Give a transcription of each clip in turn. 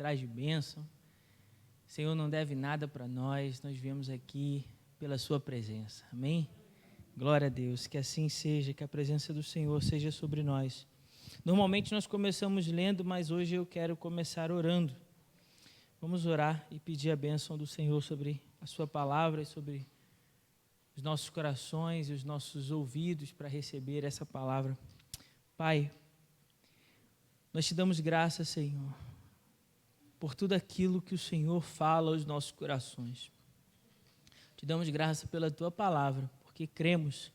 atrás de bênção. O Senhor não deve nada para nós viemos aqui pela sua presença, amém? Glória a Deus, que assim seja, que a presença do Senhor seja sobre nós. Normalmente nós começamos lendo, mas hoje eu quero começar orando. Vamos orar e pedir a bênção do Senhor sobre a sua palavra e sobre os nossos corações e os nossos ouvidos para receber essa palavra. Pai, nós te damos graça, Senhor, por tudo aquilo que o Senhor fala aos nossos corações. Te damos graça pela tua palavra, porque cremos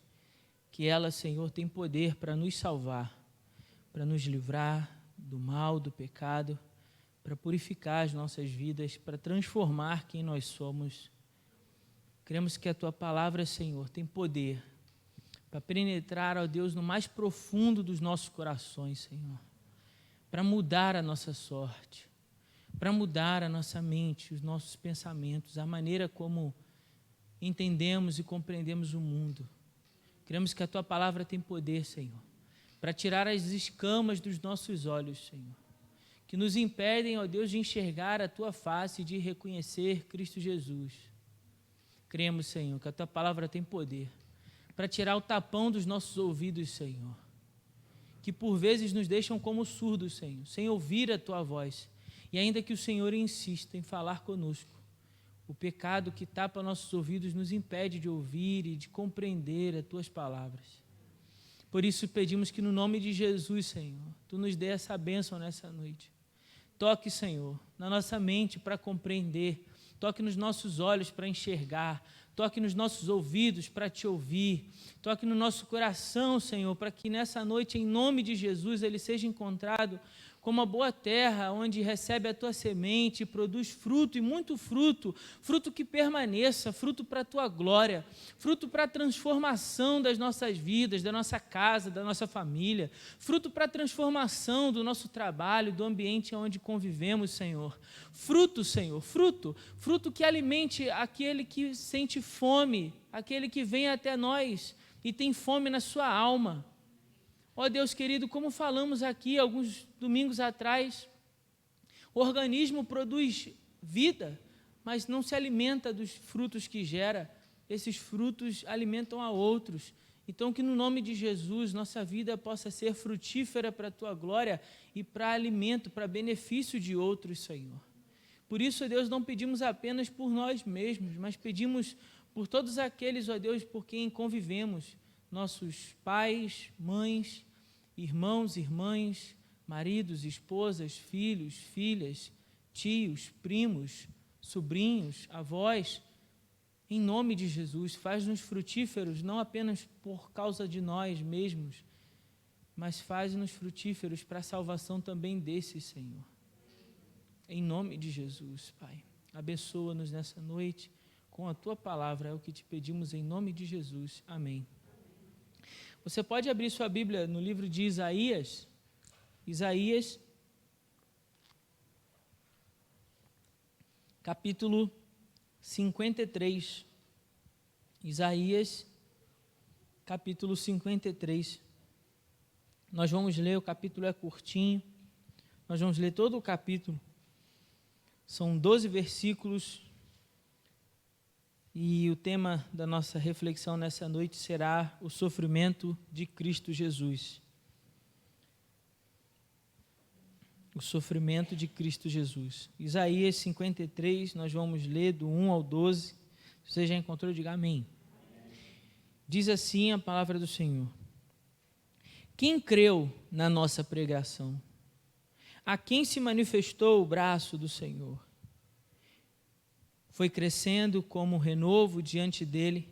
que ela, Senhor, tem poder para nos salvar, para nos livrar do mal, do pecado, para purificar as nossas vidas, para transformar quem nós somos. Cremos que a tua palavra, Senhor, tem poder para penetrar, ó Deus, no mais profundo dos nossos corações, Senhor, para mudar a nossa sorte, para mudar a nossa mente, os nossos pensamentos, a maneira como entendemos e compreendemos o mundo. Cremos que a tua palavra tem poder, Senhor, para tirar as escamas dos nossos olhos, Senhor, que nos impedem, ó Deus, de enxergar a tua face e de reconhecer Cristo Jesus. Cremos, Senhor, que a tua palavra tem poder para tirar o tapão dos nossos ouvidos, Senhor, que por vezes nos deixam como surdos, Senhor, sem ouvir a tua voz. E ainda que o Senhor insista em falar conosco, o pecado que tapa nossos ouvidos nos impede de ouvir e de compreender as tuas palavras. Por isso pedimos que no nome de Jesus, Senhor, tu nos dê essa bênção nessa noite. Toque, Senhor, na nossa mente para compreender, toque nos nossos olhos para enxergar, toque nos nossos ouvidos para te ouvir, toque no nosso coração, Senhor, para que nessa noite, em nome de Jesus, ele seja encontrado como uma boa terra, onde recebe a tua semente, produz fruto, e muito fruto, fruto que permaneça, fruto para a tua glória, fruto para a transformação das nossas vidas, da nossa casa, da nossa família, fruto para a transformação do nosso trabalho, do ambiente onde convivemos, Senhor. Fruto, Senhor, fruto que alimente aquele que sente fome, aquele que vem até nós e tem fome na sua alma. Ó Deus querido, como falamos aqui alguns domingos atrás, o organismo produz vida, mas não se alimenta dos frutos que gera. Esses frutos alimentam a outros. Então que no nome de Jesus nossa vida possa ser frutífera para a tua glória e para alimento, para benefício de outros, Senhor. Por isso, ó Deus, não pedimos apenas por nós mesmos, mas pedimos por todos aqueles, ó Deus, por quem convivemos, nossos pais, mães, irmãos, irmãs, maridos, esposas, filhos, filhas, tios, primos, sobrinhos, avós. Em nome de Jesus, faz-nos frutíferos, não apenas por causa de nós mesmos, mas faz-nos frutíferos para a salvação também desses, Senhor. Em nome de Jesus, Pai, abençoa-nos nessa noite com a tua palavra, é o que te pedimos em nome de Jesus. Amém. Você pode abrir sua Bíblia no livro de Isaías, capítulo 53. Isaías, capítulo 53. Nós vamos ler, o capítulo é curtinho, nós vamos ler todo o capítulo. São 12 versículos e o tema da nossa reflexão nessa noite será o sofrimento de Cristo Jesus. O sofrimento de Cristo Jesus. Isaías 53, nós vamos ler do 1 ao 12. Se você já encontrou, diga amém. Diz assim a palavra do Senhor. Quem creu na nossa pregação? A quem se manifestou o braço do Senhor? Foi crescendo como renovo diante dele,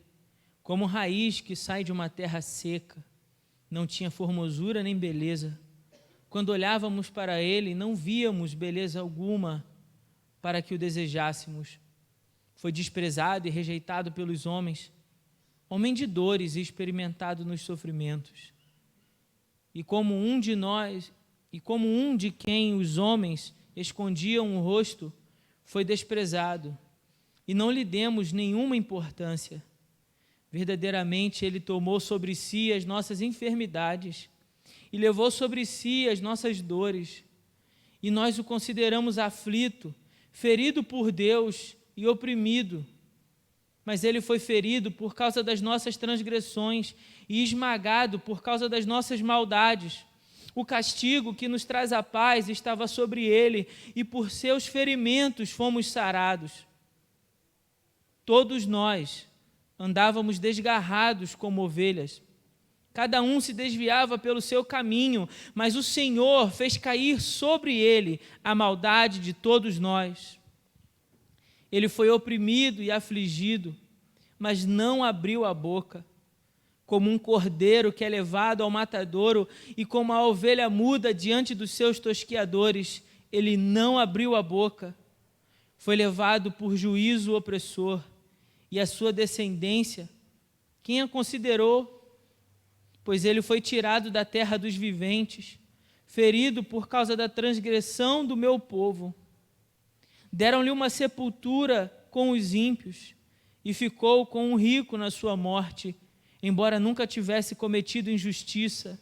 como raiz que sai de uma terra seca. Não tinha formosura nem beleza. Quando olhávamos para ele, não víamos beleza alguma para que o desejássemos. Foi desprezado e rejeitado pelos homens, homem de dores e experimentado nos sofrimentos. E como um de quem os homens escondiam o rosto, foi desprezado, e não lhe demos nenhuma importância. Verdadeiramente ele tomou sobre si as nossas enfermidades e levou sobre si as nossas dores, e nós o consideramos aflito, ferido por Deus e oprimido. Mas ele foi ferido por causa das nossas transgressões e esmagado por causa das nossas maldades. O castigo que nos traz a paz estava sobre ele, e por seus ferimentos fomos sarados. Todos nós andávamos desgarrados como ovelhas. Cada um se desviava pelo seu caminho, mas o Senhor fez cair sobre ele a maldade de todos nós. Ele foi oprimido e afligido, mas não abriu a boca. Como um cordeiro que é levado ao matadouro e como a ovelha muda diante dos seus tosquiadores, ele não abriu a boca. Foi levado por juízo opressor, e a sua descendência, quem a considerou? Pois ele foi tirado da terra dos viventes, ferido por causa da transgressão do meu povo. Deram-lhe uma sepultura com os ímpios, e ficou com um rico na sua morte, embora nunca tivesse cometido injustiça,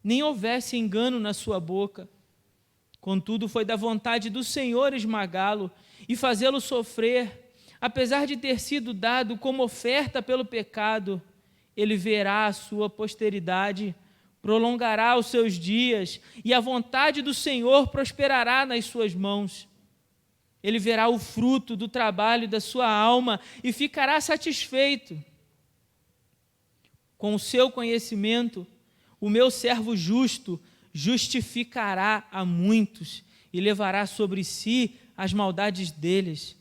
nem houvesse engano na sua boca. Contudo, foi da vontade do Senhor esmagá-lo e fazê-lo sofrer. Apesar de ter sido dado como oferta pelo pecado, ele verá a sua posteridade, prolongará os seus dias, e a vontade do Senhor prosperará nas suas mãos. Ele verá o fruto do trabalho da sua alma e ficará satisfeito. Com o seu conhecimento, o meu servo justo justificará a muitos e levará sobre si as maldades deles.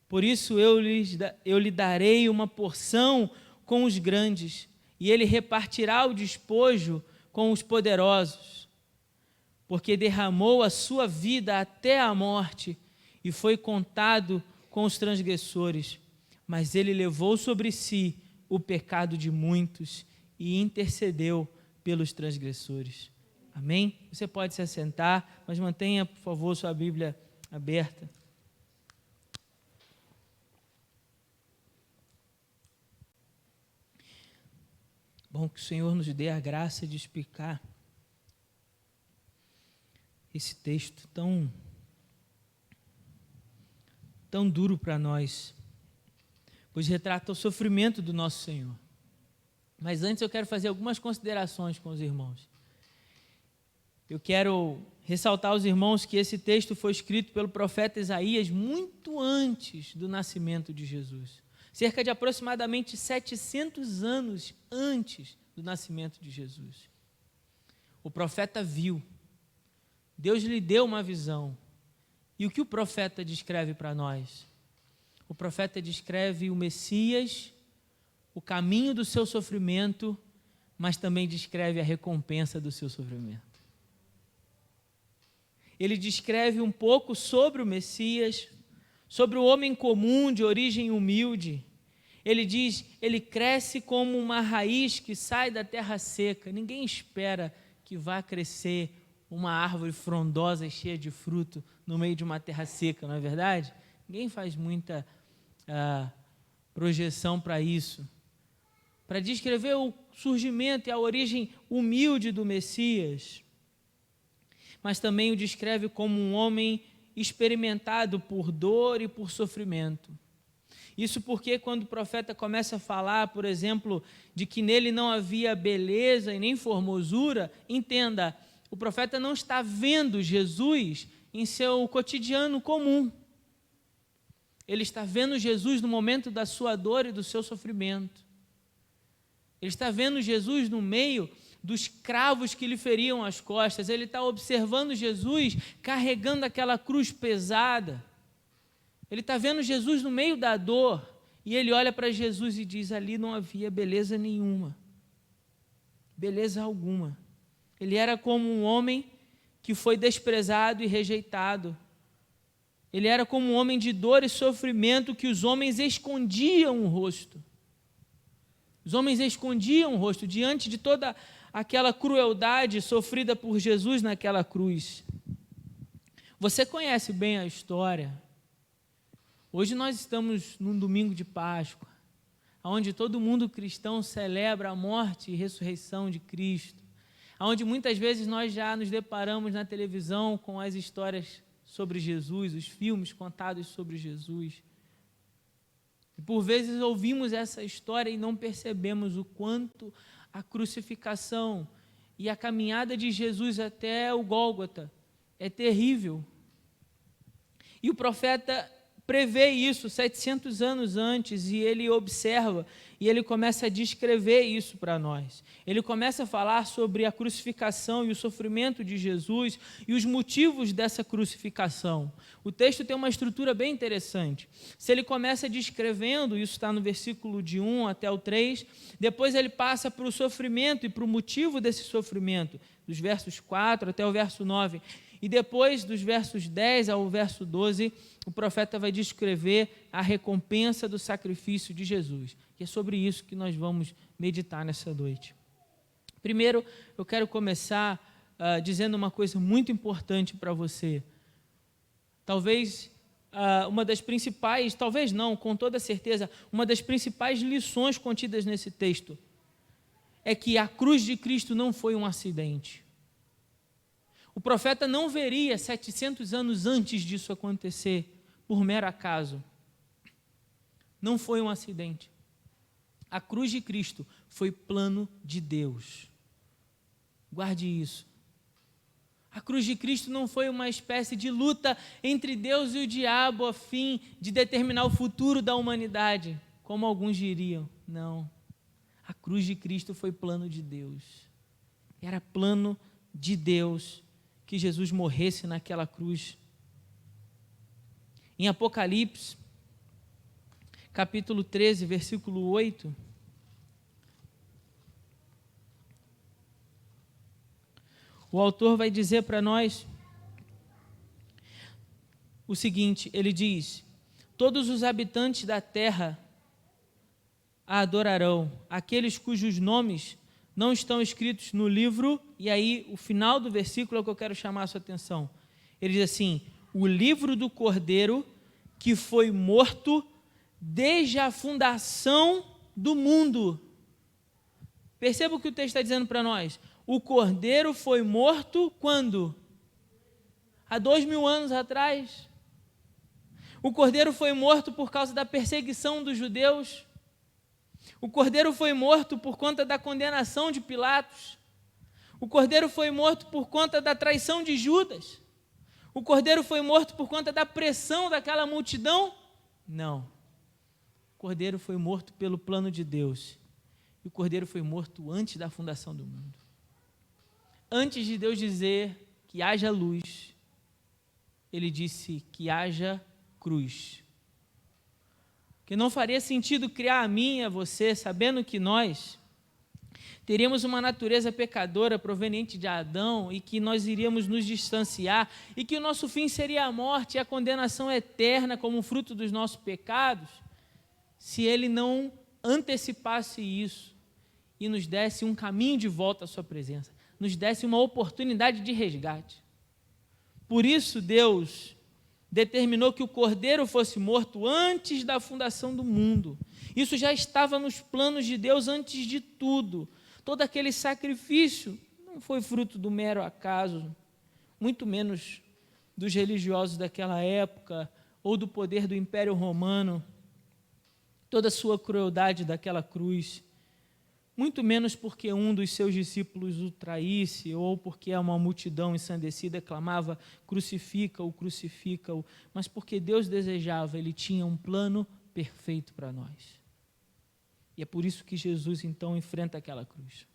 Por isso eu lhe darei uma porção com os grandes, e ele repartirá o despojo com os poderosos, porque derramou a sua vida até a morte e foi contado com os transgressores, mas ele levou sobre si o pecado de muitos e intercedeu pelos transgressores. Amém? Você pode se assentar, mas mantenha, por favor, sua Bíblia aberta. Bom, que o Senhor nos dê a graça de explicar esse texto tão duro para nós, pois retrata o sofrimento do nosso Senhor. Mas antes eu quero fazer algumas considerações com os irmãos. Eu quero ressaltar aos irmãos que esse texto foi escrito pelo profeta Isaías muito antes do nascimento de Jesus. Cerca de aproximadamente 700 anos antes do nascimento de Jesus. O profeta viu, Deus lhe deu uma visão. E o que o profeta descreve para nós? O profeta descreve o Messias, o caminho do seu sofrimento, mas também descreve a recompensa do seu sofrimento. Ele descreve um pouco sobre o Messias, sobre o homem comum de origem humilde. Ele diz, ele cresce como uma raiz que sai da terra seca. Ninguém espera que vá crescer uma árvore frondosa e cheia de fruto no meio de uma terra seca, não é verdade? Ninguém faz muita projeção para isso. Para descrever o surgimento e a origem humilde do Messias, mas também o descreve como um homem experimentado por dor e por sofrimento. Isso porque quando o profeta começa a falar, por exemplo, de que nele não havia beleza e nem formosura, entenda, o profeta não está vendo Jesus em seu cotidiano comum. Ele está vendo Jesus no momento da sua dor e do seu sofrimento. Ele está vendo Jesus no meio dos cravos que lhe feriam as costas. Ele está observando Jesus carregando aquela cruz pesada. Ele está vendo Jesus no meio da dor, e ele olha para Jesus e diz, ali não havia beleza nenhuma, beleza alguma. Ele era como um homem que foi desprezado e rejeitado. Ele era como um homem de dor e sofrimento que os homens escondiam o rosto. Os homens escondiam o rosto diante de toda aquela crueldade sofrida por Jesus naquela cruz. Você conhece bem a história. Hoje nós estamos num domingo de Páscoa, onde todo mundo cristão celebra a morte e ressurreição de Cristo, onde muitas vezes nós já nos deparamos na televisão com as histórias sobre Jesus, os filmes contados sobre Jesus. E por vezes ouvimos essa história e não percebemos o quanto a crucificação e a caminhada de Jesus até o Gólgota é terrível. E o profeta prevê isso 700 anos antes, e ele observa, e ele começa a descrever isso para nós. Ele começa a falar sobre a crucificação e o sofrimento de Jesus e os motivos dessa crucificação. O texto tem uma estrutura bem interessante. Se ele começa descrevendo, isso está no versículo de 1 até o 3, depois ele passa para o sofrimento e para o motivo desse sofrimento, dos versos 4 até o verso 9. E depois, dos versos 10 ao verso 12, o profeta vai descrever a recompensa do sacrifício de Jesus. E é sobre isso que nós vamos meditar nessa noite. Primeiro, eu quero começar dizendo uma coisa muito importante para você. Talvez uma das principais, talvez não, com toda certeza, uma das principais lições contidas nesse texto é que a cruz de Cristo não foi um acidente. O profeta não veria 700 anos antes disso acontecer por mero acaso. Não foi um acidente. A cruz de Cristo foi plano de Deus. Guarde isso. A cruz de Cristo não foi uma espécie de luta entre Deus e o diabo a fim de determinar o futuro da humanidade, como alguns diriam. Não. A cruz de Cristo foi plano de Deus. Era plano de Deus que Jesus morresse naquela cruz. Em Apocalipse, capítulo 13, versículo 8, o autor vai dizer para nós o seguinte, ele diz: todos os habitantes da terra a adorarão, aqueles cujos nomes não estão escritos no livro, e aí o final do versículo é o que eu quero chamar a sua atenção. Ele diz assim: o livro do Cordeiro que foi morto desde a fundação do mundo. Perceba o que o texto está dizendo para nós. O Cordeiro foi morto quando? Há 2000 anos atrás. O Cordeiro foi morto por causa da perseguição dos judeus. O Cordeiro foi morto por conta da condenação de Pilatos. O Cordeiro foi morto por conta da traição de Judas. O Cordeiro foi morto por conta da pressão daquela multidão? Não. O Cordeiro foi morto pelo plano de Deus. E o Cordeiro foi morto antes da fundação do mundo. Antes de Deus dizer que haja luz, ele disse que haja cruz. Que não faria sentido criar a mim e a você, sabendo que nós teríamos uma natureza pecadora proveniente de Adão e que nós iríamos nos distanciar e que o nosso fim seria a morte e a condenação eterna como fruto dos nossos pecados, se ele não antecipasse isso e nos desse um caminho de volta à sua presença, nos desse uma oportunidade de resgate. Por isso Deus determinou que o Cordeiro fosse morto antes da fundação do mundo. Isso já estava nos planos de Deus antes de tudo. Todo aquele sacrifício não foi fruto do mero acaso, muito menos dos religiosos daquela época ou do poder do Império Romano, toda a sua crueldade daquela cruz, muito menos porque um dos seus discípulos o traísse ou porque uma multidão ensandecida clamava crucifica-o, crucifica-o, mas porque Deus desejava, ele tinha um plano perfeito para nós. E é por isso que Jesus então enfrenta aquela cruz.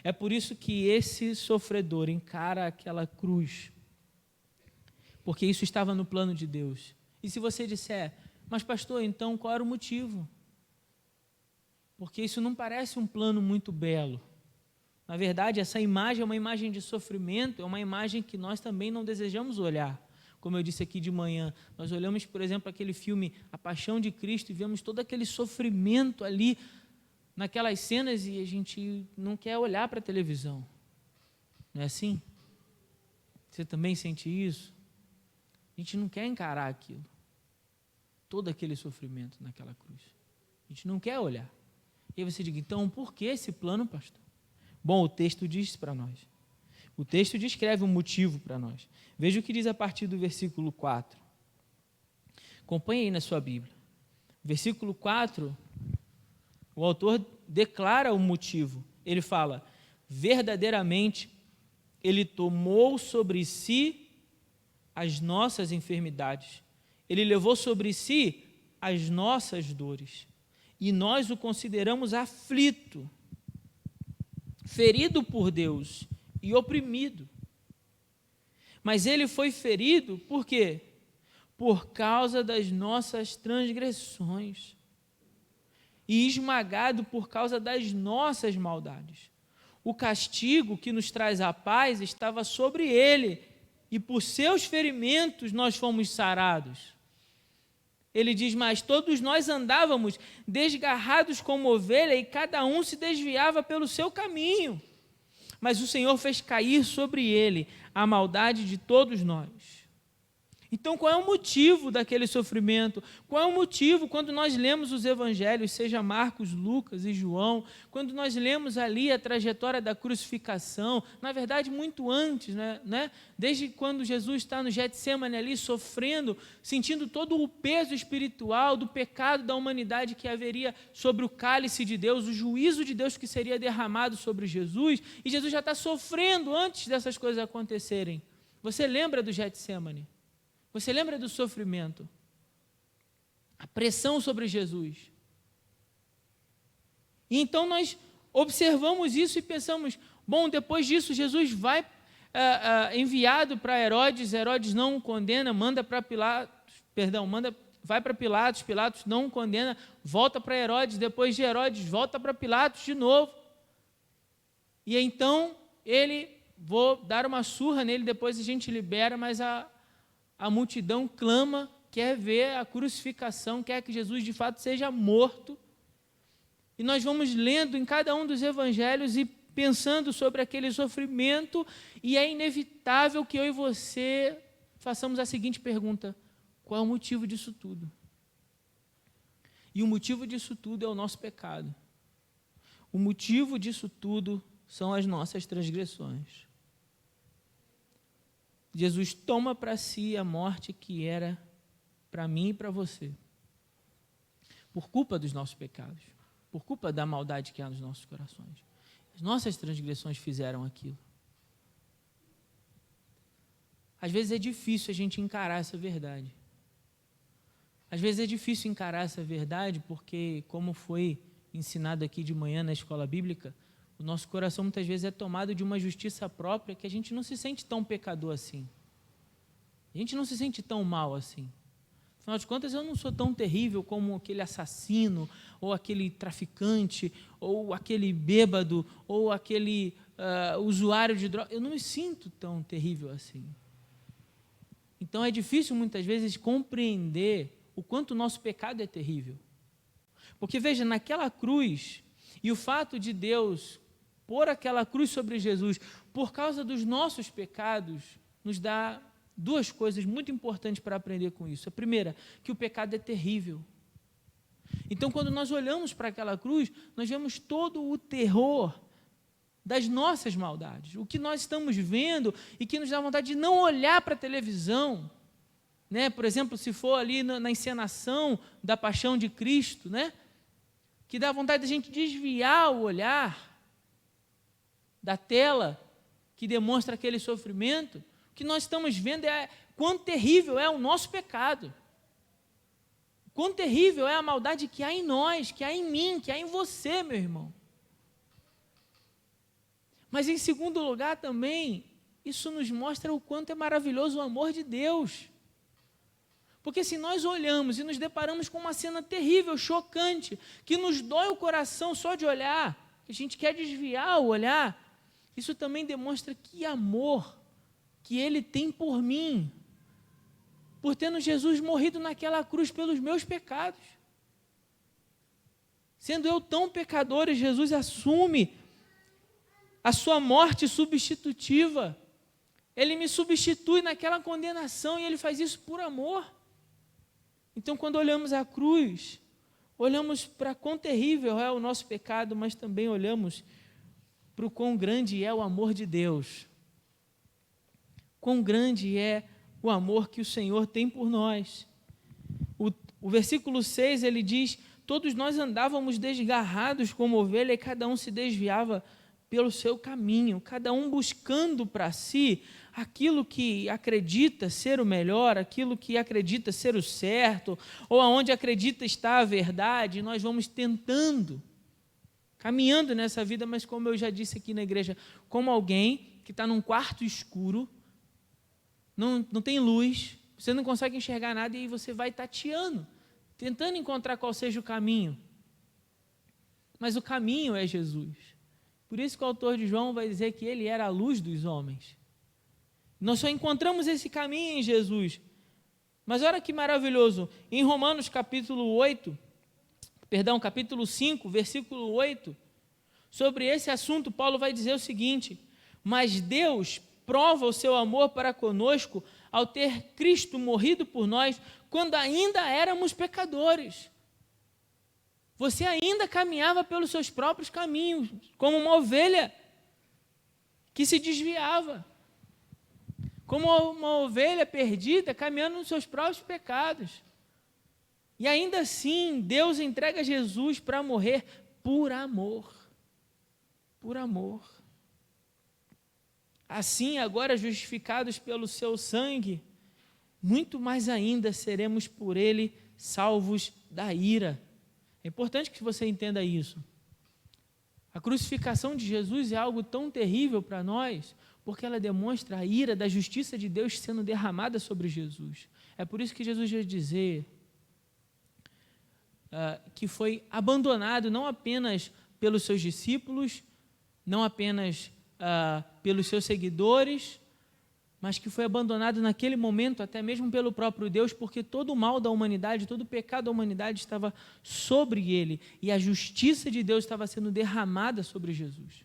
É por isso que esse sofredor encara aquela cruz, porque isso estava no plano de Deus. E se você disser, mas pastor, então qual era o motivo? Porque isso não parece um plano muito belo. Na verdade, essa imagem é uma imagem de sofrimento, é uma imagem que nós também não desejamos olhar. Como eu disse aqui de manhã, nós olhamos, por exemplo, aquele filme A Paixão de Cristo e vemos todo aquele sofrimento ali naquelas cenas e a gente não quer olhar para a televisão. Não é assim? Você também sente isso? A gente não quer encarar aquilo. Todo aquele sofrimento naquela cruz. A gente não quer olhar. E aí você diz, então, por que esse plano, pastor? Bom, o texto diz para nós. O texto descreve um motivo para nós. Veja o que diz a partir do versículo 4. Acompanhe aí na sua Bíblia. Versículo 4, o autor declara o motivo. Ele fala: verdadeiramente, ele tomou sobre si as nossas enfermidades. Ele levou sobre si as nossas dores. E nós o consideramos aflito, ferido por Deus e oprimido. Mas ele foi ferido por quê? Por causa das nossas transgressões e esmagado por causa das nossas maldades. O castigo que nos traz a paz estava sobre ele, e por seus ferimentos nós fomos sarados. Ele diz: mas todos nós andávamos desgarrados como ovelha, e cada um se desviava pelo seu caminho. Mas o Senhor fez cair sobre ele a maldade de todos nós. Então, qual é o motivo daquele sofrimento? Qual é o motivo quando nós lemos os evangelhos, seja Marcos, Lucas e João, quando nós lemos ali a trajetória da crucificação, na verdade muito antes, né? Desde quando Jesus está no Getsemane ali sofrendo, sentindo todo o peso espiritual do pecado da humanidade que haveria sobre o cálice de Deus, o juízo de Deus que seria derramado sobre Jesus, e Jesus já está sofrendo antes dessas coisas acontecerem. Você lembra do Getsemane? Você lembra do sofrimento? A pressão sobre Jesus. E então nós observamos isso e pensamos, bom, depois disso Jesus vai enviado para Herodes, Herodes não o condena, vai para Pilatos, Pilatos não o condena, volta para Herodes, depois de Herodes volta para Pilatos de novo. E então vou dar uma surra nele, depois a gente libera, mas a multidão clama, quer ver a crucificação, quer que Jesus de fato seja morto. E nós vamos lendo em cada um dos evangelhos e pensando sobre aquele sofrimento, e é inevitável que eu e você façamos a seguinte pergunta: qual é o motivo disso tudo? E o motivo disso tudo é o nosso pecado. O motivo disso tudo são as nossas transgressões. Jesus toma para si a morte que era para mim e para você, por culpa dos nossos pecados, por culpa da maldade que há nos nossos corações. As nossas transgressões fizeram aquilo. Às vezes é difícil a gente encarar essa verdade. Às vezes é difícil encarar essa verdade porque, como foi ensinado aqui de manhã na escola bíblica, o nosso coração muitas vezes é tomado de uma justiça própria que a gente não se sente tão pecador assim. A gente não se sente tão mal assim. Afinal de contas, eu não sou tão terrível como aquele assassino, ou aquele traficante, ou aquele bêbado, ou aquele usuário de droga. Eu não me sinto tão terrível assim. Então é difícil muitas vezes compreender o quanto o nosso pecado é terrível. Porque veja, naquela cruz, e o fato de Deus pôr aquela cruz sobre Jesus por causa dos nossos pecados, nos dá duas coisas muito importantes para aprender com isso. A primeira, que o pecado é terrível. Então, quando nós olhamos para aquela cruz, nós vemos todo o terror das nossas maldades, o que nós estamos vendo e que nos dá vontade de não olhar para a televisão, né? Por exemplo, se for ali na encenação da paixão de Cristo, né? Que dá vontade de a gente desviar o olhar da tela que demonstra aquele sofrimento. O que nós estamos vendo é quão terrível é o nosso pecado, quão terrível é a maldade que há em nós, que há em mim, que há em você, meu irmão. Mas em segundo lugar também, isso nos mostra o quanto é maravilhoso o amor de Deus. Porque se nós olhamos e nos deparamos com uma cena terrível, chocante, que nos dói o coração só de olhar, que a gente quer desviar o olhar, isso também demonstra que amor que Ele tem por mim, por tendo Jesus morrido naquela cruz pelos meus pecados. Sendo eu tão pecador, Jesus assume a sua morte substitutiva. Ele me substitui naquela condenação e Ele faz isso por amor. Então, quando olhamos a cruz, olhamos para quão terrível é o nosso pecado, mas também olhamos para o quão grande é o amor de Deus. Quão grande é o amor que o Senhor tem por nós. O versículo 6, ele diz: todos nós andávamos desgarrados como ovelha e cada um se desviava pelo seu caminho, cada um buscando para si aquilo que acredita ser o melhor, aquilo que acredita ser o certo, ou aonde acredita estar a verdade. Nós vamos tentando, caminhando nessa vida, mas como eu já disse aqui na igreja, como alguém que está num quarto escuro, não tem luz, você não consegue enxergar nada e aí você vai tateando, tentando encontrar qual seja o caminho. Mas o caminho é Jesus. Por isso que o autor de João vai dizer que ele era a luz dos homens. Nós só encontramos esse caminho em Jesus. Mas olha que maravilhoso, em Romanos capítulo 5, versículo 8, sobre esse assunto, Paulo vai dizer o seguinte: mas Deus prova o seu amor para conosco ao ter Cristo morrido por nós quando ainda éramos pecadores. Você ainda caminhava pelos seus próprios caminhos, como uma ovelha que se desviava, como uma ovelha perdida caminhando nos seus próprios pecados. E ainda assim, Deus entrega Jesus para morrer por amor. Por amor. Assim, agora justificados pelo seu sangue, muito mais ainda seremos por ele salvos da ira. É importante que você entenda isso. A crucificação de Jesus é algo tão terrível para nós, porque ela demonstra a ira da justiça de Deus sendo derramada sobre Jesus. É por isso que Jesus vai dizer que foi abandonado não apenas pelos seus discípulos, não apenas pelos seus seguidores, mas que foi abandonado naquele momento até mesmo pelo próprio Deus, porque todo o mal da humanidade, todo o pecado da humanidade estava sobre ele, e a justiça de Deus estava sendo derramada sobre Jesus.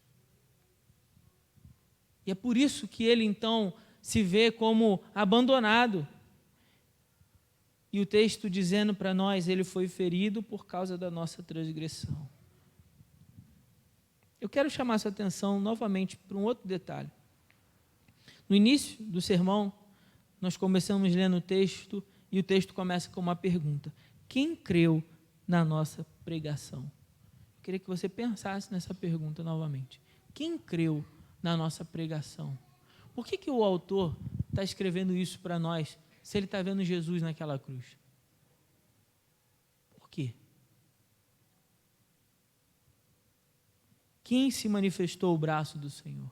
E é por isso que ele então se vê como abandonado. E o texto dizendo para nós: ele foi ferido por causa da nossa transgressão. Eu quero chamar sua atenção novamente para um outro detalhe. No início do sermão, nós começamos lendo o texto, e o texto começa com uma pergunta: quem creu na nossa pregação? Eu queria que você pensasse nessa pergunta novamente. Quem creu na nossa pregação? Por que o autor está escrevendo isso para nós, se ele está vendo Jesus naquela cruz? Por quê? Quem se manifestou o braço do Senhor?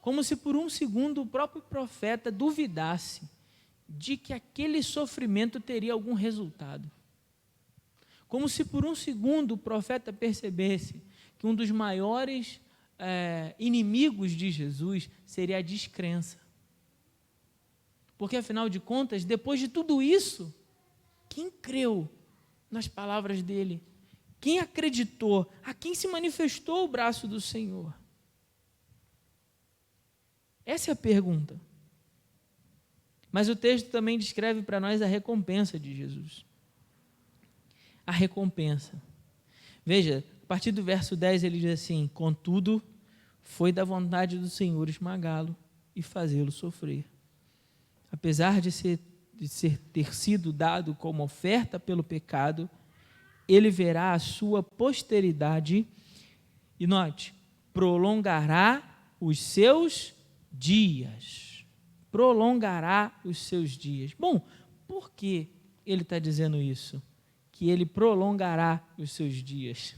Como se por um segundo o próprio profeta duvidasse de que aquele sofrimento teria algum resultado. Como se por um segundo o profeta percebesse que um dos maiores inimigos de Jesus seria a descrença. Porque, afinal de contas, depois de tudo isso, quem creu nas palavras dele? Quem acreditou? A quem se manifestou o braço do Senhor? Essa é a pergunta. Mas o texto também descreve para nós a recompensa de Jesus. A recompensa. Veja, a partir do verso 10 ele diz assim: contudo, foi da vontade do Senhor esmagá-lo e fazê-lo sofrer. Apesar de ter sido dado como oferta pelo pecado, ele verá a sua posteridade e, note, prolongará os seus dias. Prolongará os seus dias. Bom, por que ele está dizendo isso? Que ele prolongará os seus dias.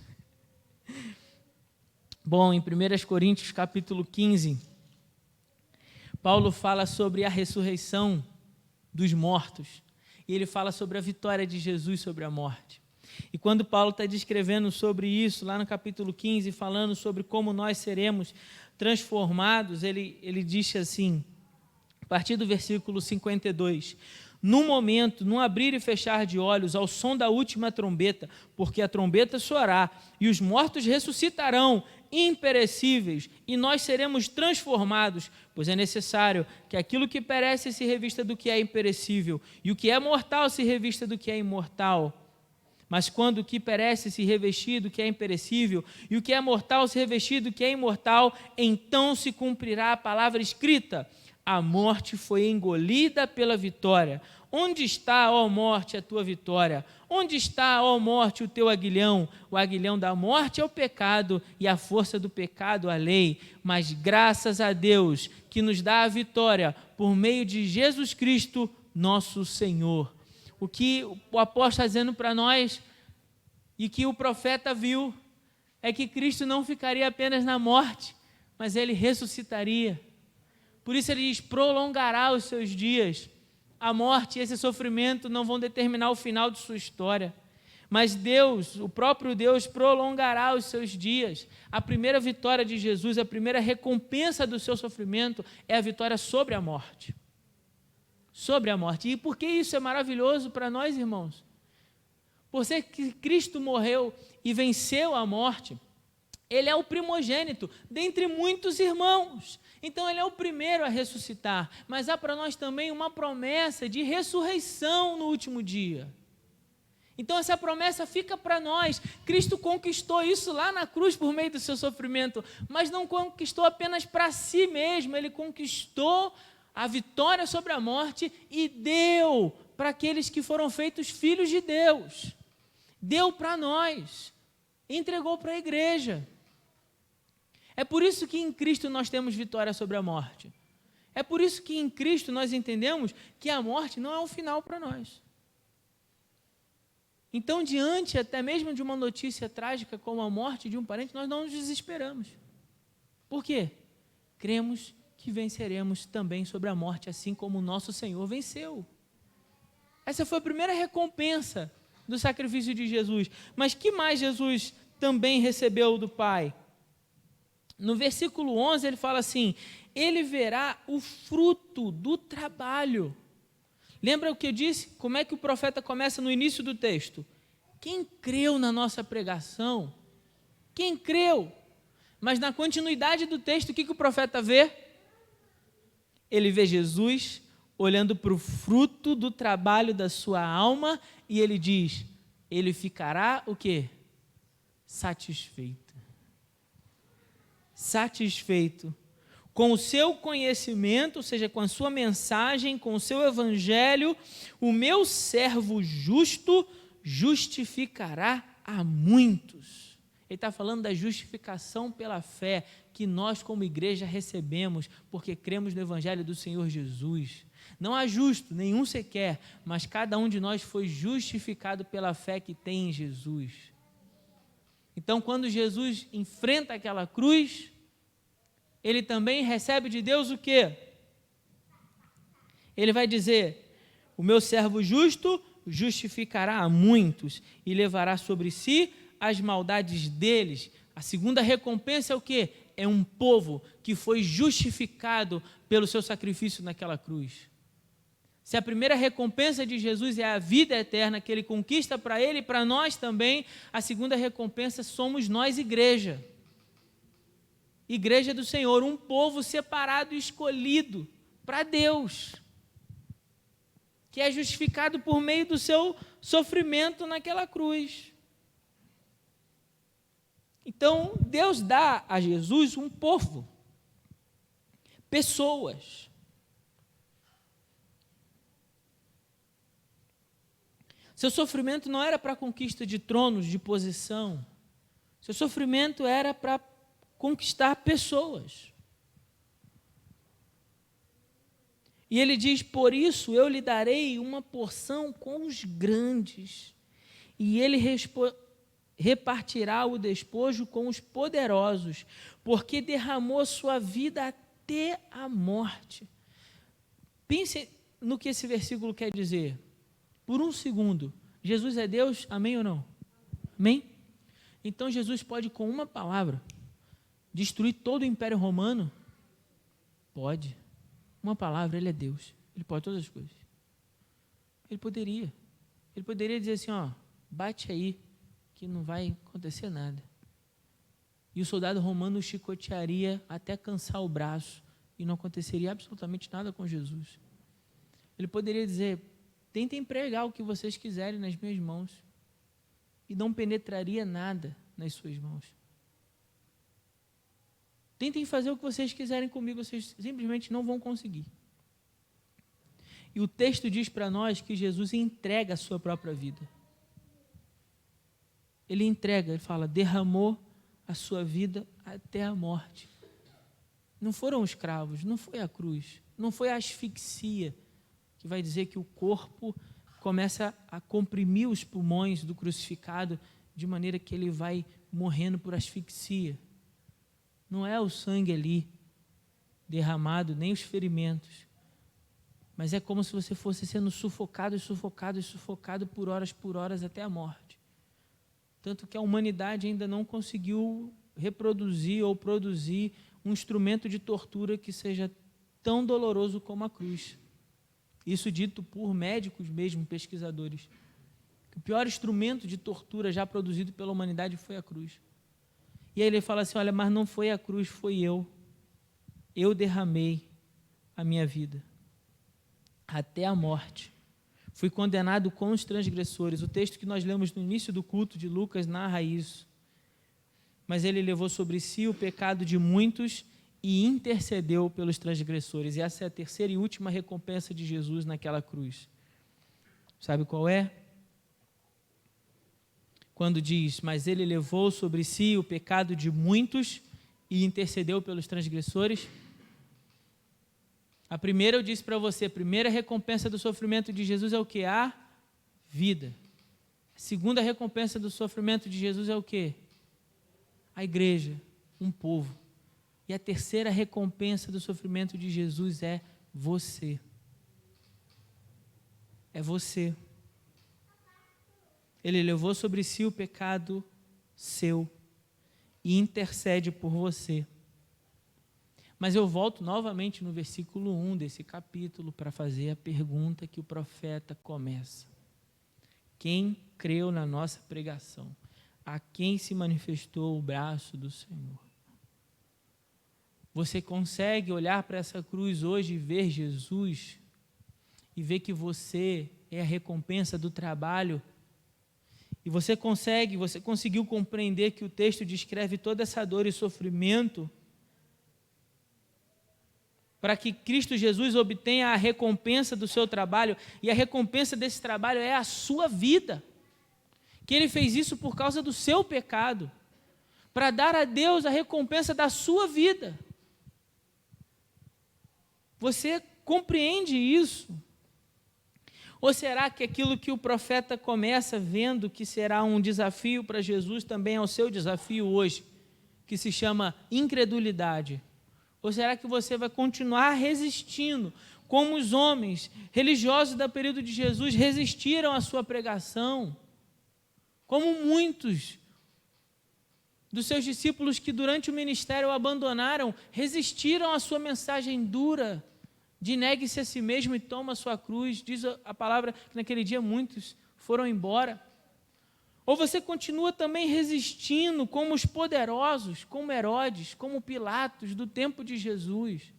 Bom, em 1 Coríntios capítulo 15, Paulo fala sobre a ressurreição dos mortos. E ele fala sobre a vitória de Jesus sobre a morte. E quando Paulo está descrevendo sobre isso, lá no capítulo 15, falando sobre como nós seremos transformados, ele diz assim, a partir do versículo 52, num momento, num abrir e fechar de olhos, ao som da última trombeta, porque a trombeta soará, e os mortos ressuscitarão, imperecíveis, e nós seremos transformados, pois é necessário que aquilo que perece se revista do que é imperecível, e o que é mortal se revista do que é imortal. Mas quando o que perece se revestir do que é imperecível, e o que é mortal se revestir do que é imortal, então se cumprirá a palavra escrita: a morte foi engolida pela vitória. Onde está, ó morte, a tua vitória? Onde está, ó morte, o teu aguilhão? O aguilhão da morte é o pecado, e a força do pecado a lei. Mas graças a Deus, que nos dá a vitória por meio de Jesus Cristo, nosso Senhor. O que o apóstolo está dizendo para nós, e que o profeta viu, é que Cristo não ficaria apenas na morte, mas ele ressuscitaria. Por isso ele diz: prolongará os seus dias. A morte e esse sofrimento não vão determinar o final de sua história, mas Deus, o próprio Deus, prolongará os seus dias. A primeira vitória de Jesus, a primeira recompensa do seu sofrimento é a vitória sobre a morte. Sobre a morte. E por que isso é maravilhoso para nós, irmãos? Por ser que Cristo morreu e venceu a morte, ele é o primogênito dentre muitos irmãos. Então ele é o primeiro a ressuscitar, mas há para nós também uma promessa de ressurreição no último dia. Então essa promessa fica para nós. Cristo conquistou isso lá na cruz por meio do seu sofrimento, mas não conquistou apenas para si mesmo, ele conquistou a vitória sobre a morte e deu para aqueles que foram feitos filhos de Deus. Deu para nós, entregou para a igreja. É por isso que em Cristo nós temos vitória sobre a morte. É por isso que em Cristo nós entendemos que a morte não é o final para nós. Então, diante até mesmo de uma notícia trágica como a morte de um parente, nós não nos desesperamos. Por quê? Cremos que venceremos também sobre a morte, assim como o nosso Senhor venceu. Essa foi a primeira recompensa do sacrifício de Jesus. Mas que mais Jesus também recebeu do Pai? No versículo 11 ele fala assim: ele verá o fruto do trabalho. Lembra o que eu disse? Como é que o profeta começa no início do texto? Quem creu na nossa pregação? Quem creu? Mas na continuidade do texto, o que o profeta vê? Ele vê Jesus olhando para o fruto do trabalho da sua alma e ele diz: ele ficará o quê? Satisfeito. Satisfeito com o seu conhecimento, ou seja, com a sua mensagem, com o seu evangelho, o meu servo justo justificará a muitos. Ele está falando da justificação pela fé que nós como igreja recebemos, porque cremos no evangelho do Senhor Jesus. Não há justo, nenhum sequer, mas cada um de nós foi justificado pela fé que tem em Jesus. Então, quando Jesus enfrenta aquela cruz, ele também recebe de Deus o quê? Ele vai dizer: o meu servo justo justificará a muitos e levará sobre si as maldades deles. A segunda recompensa é o quê? É um povo que foi justificado pelo seu sacrifício naquela cruz. Se a primeira recompensa de Jesus é a vida eterna que ele conquista para ele e para nós também, a segunda recompensa somos nós, igreja. Igreja do Senhor, um povo separado e escolhido para Deus, que é justificado por meio do seu sofrimento naquela cruz. Então, Deus dá a Jesus um povo, pessoas. Seu sofrimento não era para a conquista de tronos, de posição. Seu sofrimento era para conquistar pessoas. E ele diz: por isso eu lhe darei uma porção com os grandes, e ele repartirá o despojo com os poderosos, porque derramou sua vida até a morte. Pense no que esse versículo quer dizer. Por um segundo, Jesus é Deus, amém ou não? Amém? Então Jesus pode, com uma palavra, destruir todo o Império Romano? Pode. Uma palavra, ele é Deus. Ele pode todas as coisas. Ele poderia dizer assim, ó, bate aí, que não vai acontecer nada. E o soldado romano chicotearia até cansar o braço e não aconteceria absolutamente nada com Jesus. Ele poderia dizer: tentem pregar o que vocês quiserem nas minhas mãos. e não penetraria nada nas suas mãos. Tentem fazer o que vocês quiserem comigo, vocês simplesmente não vão conseguir. E o texto diz para nós que Jesus entrega a sua própria vida. Ele entrega, ele fala, derramou a sua vida até a morte. Não foram os cravos, não foi a cruz, não foi a asfixia, que vai dizer que o corpo começa a comprimir os pulmões do crucificado, de maneira que ele vai morrendo por asfixia. Não é o sangue ali derramado, nem os ferimentos, mas é como se você fosse sendo sufocado, sufocado por horas até a morte. Tanto que a humanidade ainda não conseguiu reproduzir ou produzir um instrumento de tortura que seja tão doloroso como a cruz. Isso dito por médicos mesmo, pesquisadores. O pior instrumento de tortura já produzido pela humanidade foi a cruz. E aí ele fala assim, olha, mas não foi a cruz, foi eu. Eu derramei a minha vida até a morte. Fui condenado com os transgressores. O texto que nós lemos no início do culto de Lucas narra isso. Mas ele levou sobre si o pecado de muitos e intercedeu pelos transgressores. E essa é a terceira e última recompensa de Jesus naquela cruz. Sabe qual é? Quando diz, mas ele levou sobre si o pecado de muitos e intercedeu pelos transgressores. A primeira eu disse para você, a primeira recompensa do sofrimento de Jesus é o quê? A vida. A segunda recompensa do sofrimento de Jesus é o quê? A igreja, um povo. E a terceira recompensa do sofrimento de Jesus é você. É você. Ele levou sobre si o pecado seu e intercede por você. Mas eu volto novamente no versículo 1 desse capítulo para fazer a pergunta que o profeta começa. Quem creu na nossa pregação? A quem se manifestou o braço do Senhor? Você consegue olhar para essa cruz hoje e ver Jesus e ver que você é a recompensa do trabalho? E você conseguiu compreender que o texto descreve toda essa dor e sofrimento para que Cristo Jesus obtenha a recompensa do seu trabalho, e a recompensa desse trabalho é a sua vida, que Ele fez isso por causa do seu pecado, para dar a Deus a recompensa da sua vida. Você compreende isso? Ou será que aquilo que o profeta começa vendo que será um desafio para Jesus também é o seu desafio hoje, que se chama incredulidade? Ou será que você vai continuar resistindo, como os homens religiosos do período de Jesus resistiram à sua pregação? Como muitos dos seus discípulos que durante o ministério o abandonaram, resistiram à sua mensagem dura, de negue-se a si mesmo e toma a sua cruz. Diz a palavra que naquele dia muitos foram embora. Ou você continua também resistindo como os poderosos, como Herodes, como Pilatos do tempo de Jesus.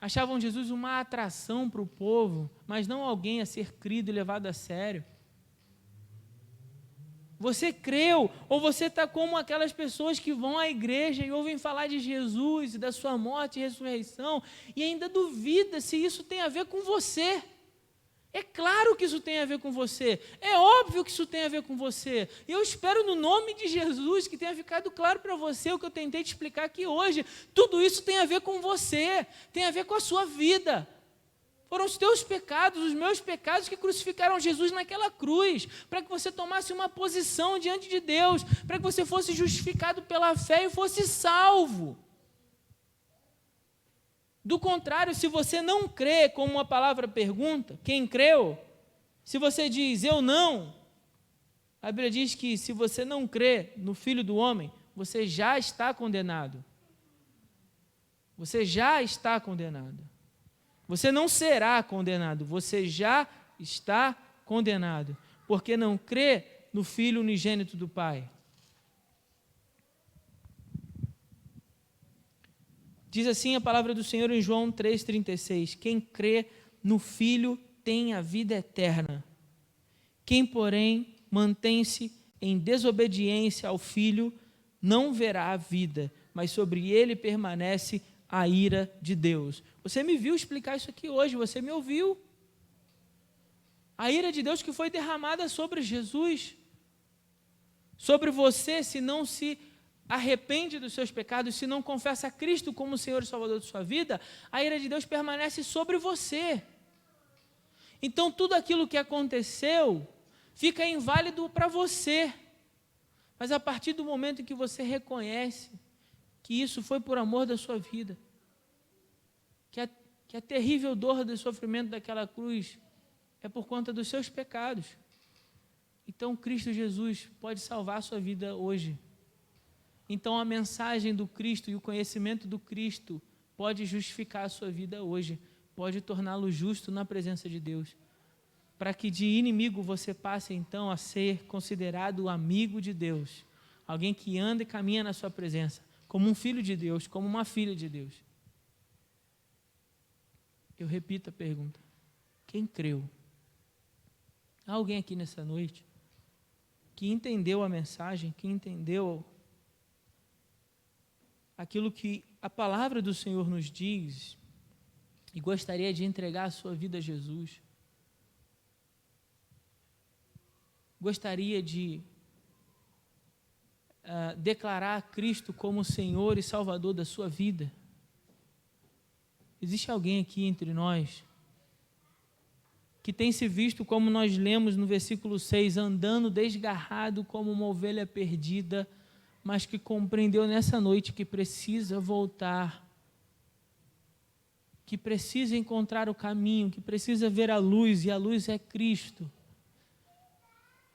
Achavam Jesus uma atração para o povo, mas não alguém a ser crido e levado a sério. Você creu, ou você está como aquelas pessoas que vão à igreja e ouvem falar de Jesus e da sua morte e ressurreição e ainda duvida se isso tem a ver com você. É claro que isso tem a ver com você, é óbvio que isso tem a ver com você. E eu espero no nome de Jesus que tenha ficado claro para você o que eu tentei te explicar aqui hoje. Tudo isso tem a ver com você, tem a ver com a sua vida. Foram os teus pecados, os meus pecados que crucificaram Jesus naquela cruz, para que você tomasse uma posição diante de Deus, para que você fosse justificado pela fé e fosse salvo. Do contrário, se você não crê, como a palavra pergunta, quem creu? Se você diz, eu não, a Bíblia diz que se você não crê no Filho do Homem, você já está condenado. Você já está condenado. Você não será condenado, você já está condenado, porque não crê no Filho unigênito do Pai. Diz assim a palavra do Senhor em João 3,36, quem crê no Filho tem a vida eterna. Quem, porém, mantém-se em desobediência ao Filho não verá a vida, mas sobre ele permanece a ira de Deus. Você me viu explicar isso aqui hoje, você me ouviu. A ira de Deus que foi derramada sobre Jesus, sobre você, se não se arrepende dos seus pecados, se não confessa a Cristo como Senhor e Salvador de sua vida, a ira de Deus permanece sobre você. Então tudo aquilo que aconteceu fica inválido para você. Mas a partir do momento em que você reconhece que isso foi por amor da sua vida, que a terrível dor do sofrimento daquela cruz é por conta dos seus pecados, então Cristo Jesus pode salvar a sua vida hoje. Então a mensagem do Cristo e o conhecimento do Cristo pode justificar a sua vida hoje, pode torná-lo justo na presença de Deus, para que de inimigo você passe então a ser considerado amigo de Deus, alguém que anda e caminha na sua presença, como um filho de Deus, como uma filha de Deus. Eu repito a pergunta: quem creu? Há alguém aqui nessa noite que entendeu a mensagem, que entendeu aquilo que a palavra do Senhor nos diz e gostaria de entregar a sua vida a Jesus? Gostaria de declarar a Cristo como Senhor e Salvador da sua vida? Existe alguém aqui entre nós que tem se visto, como nós lemos no versículo 6, andando desgarrado como uma ovelha perdida, mas que compreendeu nessa noite que precisa voltar, que precisa encontrar o caminho, que precisa ver a luz, e a luz é Cristo.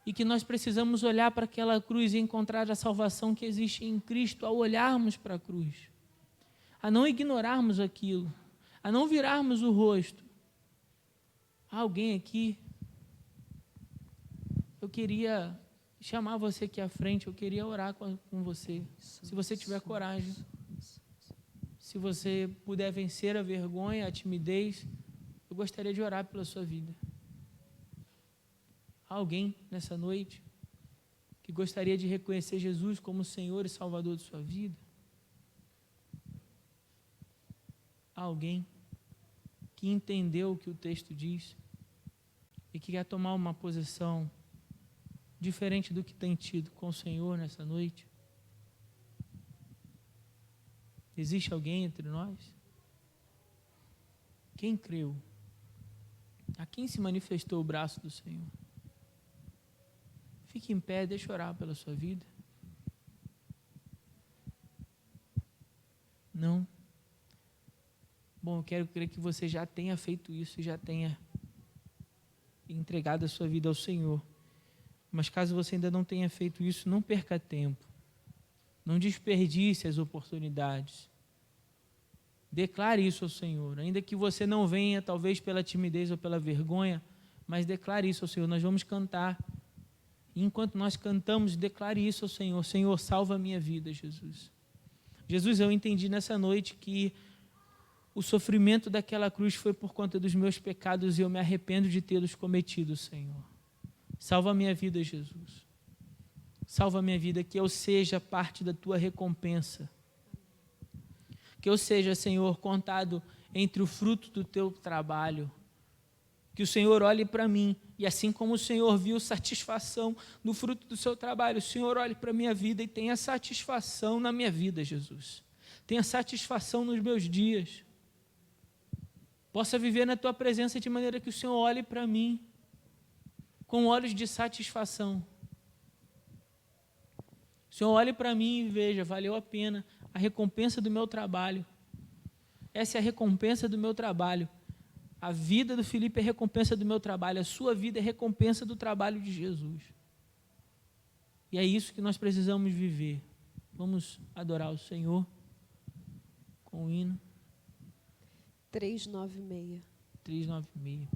E que nós precisamos olhar para aquela cruz e encontrar a salvação que existe em Cristo ao olharmos para a cruz, a não ignorarmos aquilo, a não virarmos o rosto. Há alguém aqui? Eu queria chamar você aqui à frente, eu queria orar com você, se você tiver coragem, se você puder vencer a vergonha, a timidez, eu gostaria de orar pela sua vida. Há alguém nessa noite que gostaria de reconhecer Jesus como Senhor e Salvador de sua vida? Há alguém que entendeu o que o texto diz e que quer tomar uma posição diferente do que tem tido com o Senhor nessa noite? Existe alguém entre nós? Quem creu? A quem se manifestou o braço do Senhor? Fique em pé, deixa eu orar pela sua vida. Não? Bom, eu quero crer que você já tenha feito isso e já tenha entregado a sua vida ao Senhor. Mas caso você ainda não tenha feito isso, não perca tempo. Não desperdice as oportunidades. Declare isso ao Senhor. Ainda que você não venha, talvez pela timidez ou pela vergonha, mas declare isso ao Senhor. Nós vamos cantar. E enquanto nós cantamos, declare isso ao Senhor. Senhor, salva a minha vida, Jesus. Jesus, eu entendi nessa noite que o sofrimento daquela cruz foi por conta dos meus pecados e eu me arrependo de tê-los cometido, Senhor. Salva a minha vida, Jesus. Salva a minha vida, que eu seja parte da tua recompensa. Que eu seja, Senhor, contado entre o fruto do teu trabalho. Que o Senhor olhe para mim e assim como o Senhor viu satisfação no fruto do seu trabalho, o Senhor olhe para a minha vida e tenha satisfação na minha vida, Jesus. Tenha satisfação nos meus dias. Possa viver na tua presença de maneira que o Senhor olhe para mim com olhos de satisfação. O Senhor olhe para mim e veja, valeu a pena a recompensa do meu trabalho. Essa é a recompensa do meu trabalho. A vida do Felipe é recompensa do meu trabalho. A sua vida é recompensa do trabalho de Jesus. E é isso que nós precisamos viver. Vamos adorar o Senhor com o hino 396. 396.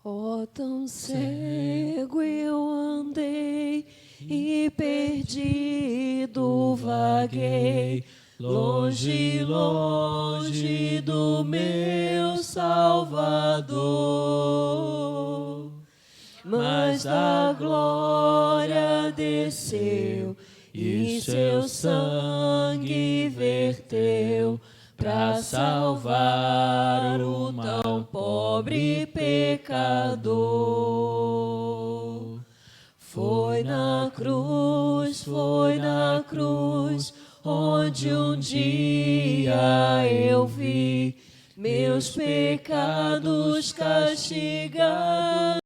Oh, tão cego eu andei e perdido vaguei, longe, longe do meu Salvador. Mas a glória desceu e seu sangue verteu para salvar o tão pobre pecador. Foi na cruz, onde um dia eu vi meus pecados castigados.